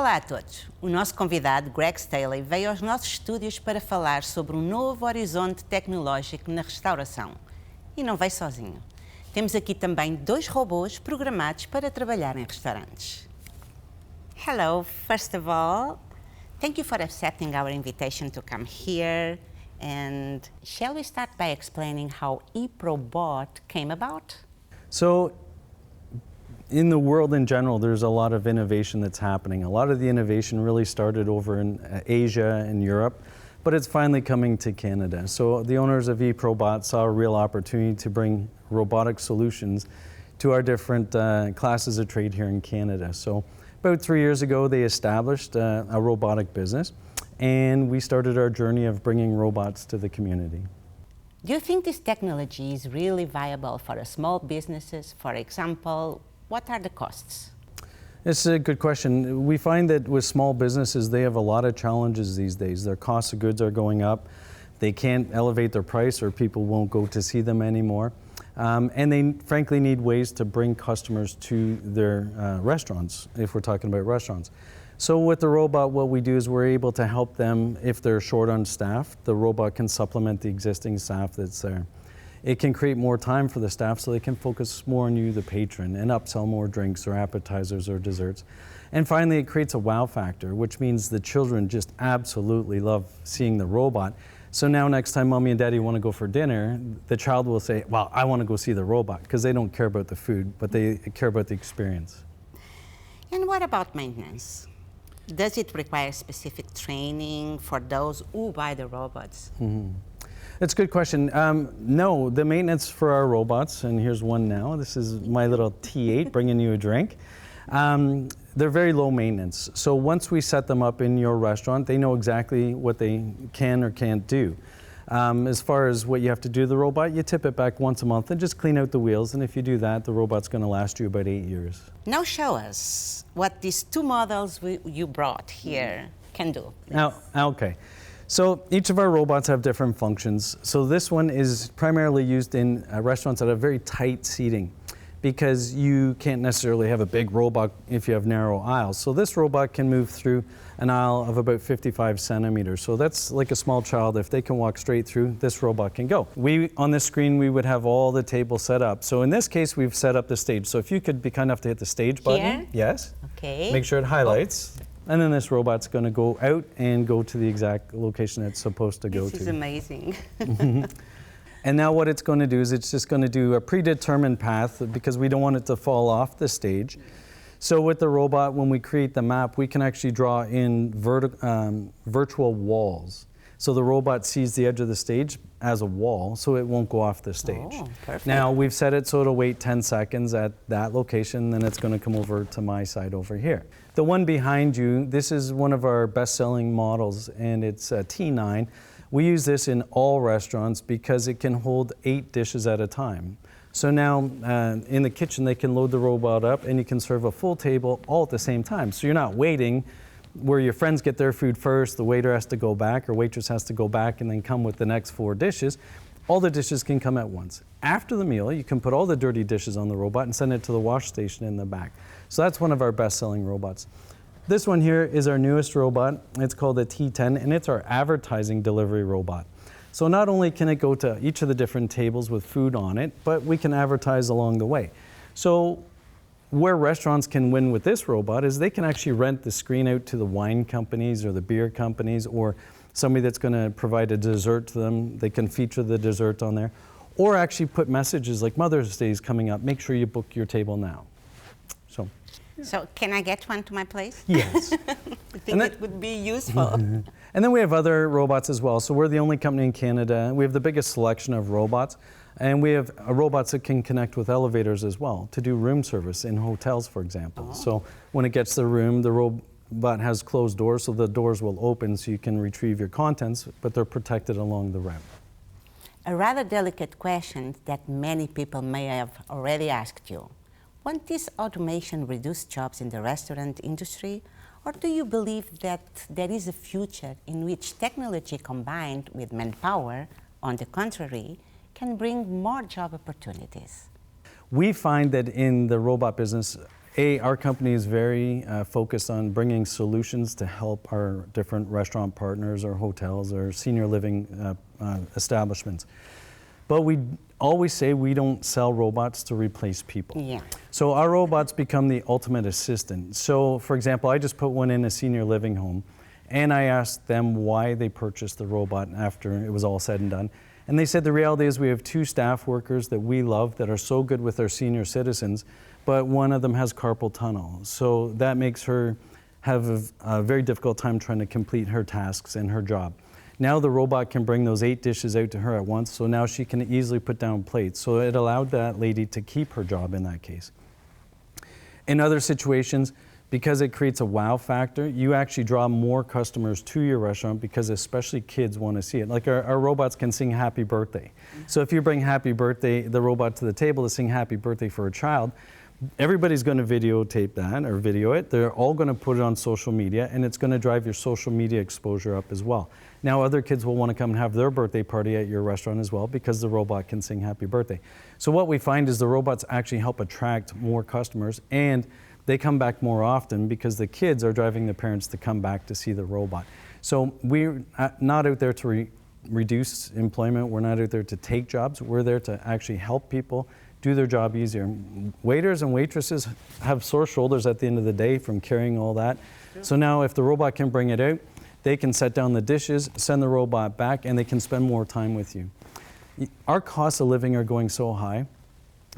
Olá a todos. O nosso convidado, Greg Staley, veio aos nossos estúdios para falar sobre um novo horizonte tecnológico na restauração. E não veio sozinho. Temos aqui também 2 robôs programados para trabalhar em restaurantes. Hello, first of all, thank you for accepting our invitation to come here. And shall we start by explaining how eProbot came about? So, in the world in general, there's a lot of innovation that's happening. A lot of the innovation really started over in Asia and Europe, but it's finally coming to Canada. So the owners of eProbot saw a real opportunity to bring robotic solutions to our different classes of trade here in Canada. So about 3 years ago, they established a robotic business, and we started our journey of bringing robots to the community. Do you think this technology is really viable for small businesses? For example, what are the costs? It's a good question. We find that with small businesses, they have a lot of challenges these days. Their costs of goods are going up. They can't elevate their price or people won't go to see them anymore. And they frankly need ways to bring customers to their restaurants, if we're talking about restaurants. So with the robot, what we do is we're able to help them if they're short on staff. The robot can supplement the existing staff that's there. It can create more time for the staff so they can focus more on you, the patron, and upsell more drinks or appetizers or desserts. And finally, it creates a wow factor, which means the children just absolutely love seeing the robot. So now next time mommy and daddy want to go for dinner, the child will say, well, I want to go see the robot, because they don't care about the food, but they care about the experience. And what about maintenance? Does it require specific training for those who buy the robots? Mm-hmm. That's a good question. No, the maintenance for our robots, and here's one now. This is my little T8 bringing you a drink. They're very low maintenance. So once we set them up in your restaurant, they know exactly what they can or can't do. As far as what you have to do to the robot, you tip it back once a month and just clean out the wheels. And if you do that, the robot's going to last you about 8 years. Now show us what these 2 models you brought here can do. Now, okay. So each of our robots have different functions. So this one is primarily used in restaurants that have very tight seating, because you can't necessarily have a big robot if you have narrow aisles. So this robot can move through an aisle of about 55 centimeters. So that's like a small child. If they can walk straight through, this robot can go. On this screen, we would have all the tables set up. So in this case, we've set up the stage. So if you could be kind enough to hit the stage button. Here? Yes. Okay. Make sure it highlights. Oh. And then this robot's going to go out and go to the exact location it's supposed to go to. This is amazing. And now what it's going to do is it's just going to do a predetermined path, because we don't want it to fall off the stage. So with the robot, when we create the map, we can actually draw in virtual walls. So the robot sees the edge of the stage as a wall, so it won't go off the stage. Oh, perfect. Now we've set it so it'll wait 10 seconds at that location, then it's going to come over to my side over here. The one behind you, this is one of our best-selling models, and it's a T9. We use this in all restaurants because it can hold 8 dishes at a time. So now in the kitchen, they can load the robot up and you can serve a full table all at the same time. So you're not waiting where your friends get their food first, the waiter has to go back or waitress has to go back and then come with the next 4 dishes. All the dishes can come at once. After the meal, you can put all the dirty dishes on the robot and send it to the wash station in the back. So that's one of our best-selling robots. This one here is our newest robot. It's called the T10, and it's our advertising delivery robot. So not only can it go to each of the different tables with food on it, but we can advertise along the way. So where restaurants can win with this robot is they can actually rent the screen out to the wine companies or the beer companies, or somebody that's going to provide a dessert to them. They can feature the dessert on there, or actually put messages like Mother's Day is coming up, make sure you book your table now. So can I get one to my place? Yes. I think it would be useful. And then we have other robots as well. So we're the only company in Canada. We have the biggest selection of robots. And we have robots that can connect with elevators as well to do room service in hotels, for example. Oh. So when it gets to the room, the robot has closed doors, so the doors will open so you can retrieve your contents, but they're protected along the route. A rather delicate question that many people may have already asked you. Won't this automation reduce jobs in the restaurant industry? Or do you believe that there is a future in which technology combined with manpower, on the contrary, can bring more job opportunities? We find that in the robot business, Our company is very focused on bringing solutions to help our different restaurant partners or hotels or senior living establishments. But we always say we don't sell robots to replace people. Yeah. So our robots become the ultimate assistant. So for example, I just put one in a senior living home, and I asked them why they purchased the robot after it was all said and done. And they said the reality is we have 2 staff workers that we love that are so good with our senior citizens, but one of them has carpal tunnel. So that makes her have a very difficult time trying to complete her tasks and her job. Now the robot can bring those 8 dishes out to her at once, so now she can easily put down plates. So it allowed that lady to keep her job in that case. In other situations, because it creates a wow factor, you actually draw more customers to your restaurant because especially kids want to see it. Like our robots can sing happy birthday. So if you bring happy birthday, the robot to the table to sing happy birthday for a child, everybody's going to videotape that or video it. They're all going to put it on social media, and it's going to drive your social media exposure up as well. Now other kids will want to come and have their birthday party at your restaurant as well because the robot can sing happy birthday. So what we find is the robots actually help attract more customers, and they come back more often because the kids are driving the parents to come back to see the robot. So we're not out there to reduce employment. We're not out there to take jobs. We're there to actually help people do their job easier. Waiters and waitresses have sore shoulders at the end of the day from carrying all that. So now if the robot can bring it out, they can set down the dishes, send the robot back, and they can spend more time with you. Our costs of living are going so high,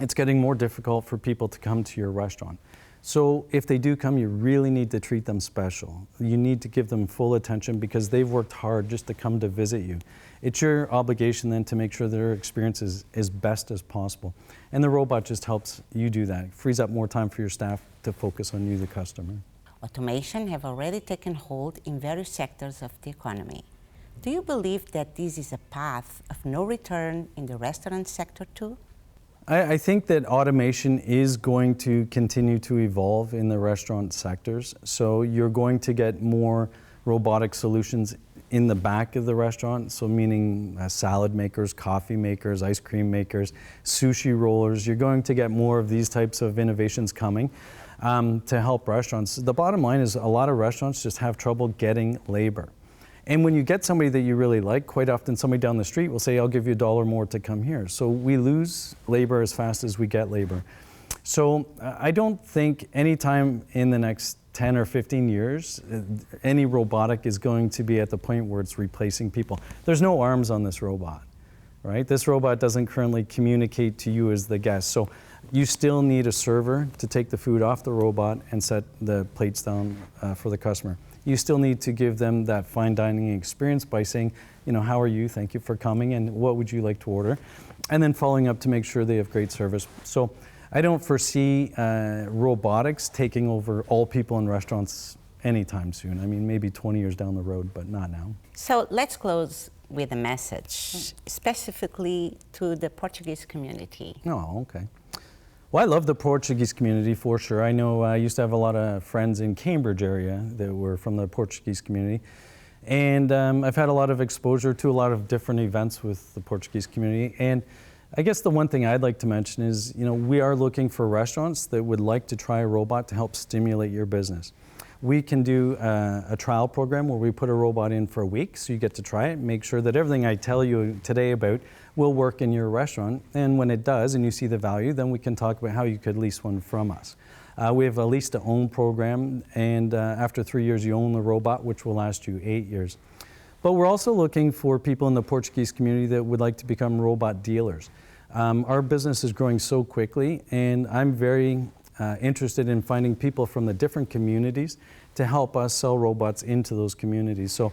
it's getting more difficult for people to come to your restaurant. So if they do come, you really need to treat them special. You need to give them full attention because they've worked hard just to come to visit you. It's your obligation then to make sure their experience is as best as possible. And the robot just helps you do that. It frees up more time for your staff to focus on you, the customer. Automation have already taken hold in various sectors of the economy. Do you believe that this is a path of no return in the restaurant sector too? I think that automation is going to continue to evolve in the restaurant sectors. So you're going to get more robotic solutions in the back of the restaurant, so meaning salad makers, coffee makers, ice cream makers, sushi rollers. You're going to get more of these types of innovations coming to help restaurants. The bottom line is a lot of restaurants just have trouble getting labor. And when you get somebody that you really like, quite often somebody down the street will say, I'll give you $1 more to come here. So we lose labor as fast as we get labor. So I don't think any time in the next 10 or 15 years, any robotic is going to be at the point where it's replacing people. There's no arms on this robot, right? This robot doesn't currently communicate to you as the guest. So you still need a server to take the food off the robot and set the plates down for the customer. You still need to give them that fine dining experience by saying, you know, how are you? Thank you for coming, and what would you like to order? And then following up to make sure they have great service. So I don't foresee robotics taking over all people in restaurants anytime soon. I mean, maybe 20 years down the road, but not now. So let's close with a message, specifically to the Portuguese community. Oh, okay. Well, I love the Portuguese community for sure. I know I used to have a lot of friends in Cambridge area that were from the Portuguese community. And I've had a lot of exposure to a lot of different events with the Portuguese community. And I guess the one thing I'd like to mention is, you know, we are looking for restaurants that would like to try a robot to help stimulate your business. We can do a trial program where we put a robot in for a week, so you get to try it, make sure that everything I tell you today about will work in your restaurant. And when it does and you see the value, then we can talk about how you could lease one from us. We have a lease to own program, and after 3 years you own the robot, which will last you 8 years. But we're also looking for people in the Portuguese community that would like to become robot dealers. Our business is growing so quickly, and I'm very interested in finding people from the different communities to help us sell robots into those communities. So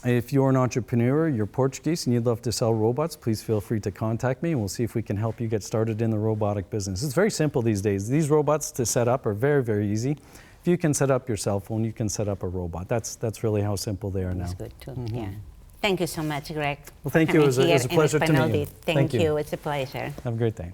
if you're an entrepreneur, you're Portuguese, and you'd love to sell robots, please feel free to contact me, and we'll see if we can help you get started in the robotic business. It's very simple these days. These robots to set up are very, very easy. If you can set up your cell phone, you can set up a robot. That's really how simple they are now. That's good too, yeah. Thank you so much, Greg. Well, thank you. It was a pleasure to meet you. Thank you. It's a pleasure. Have a great day.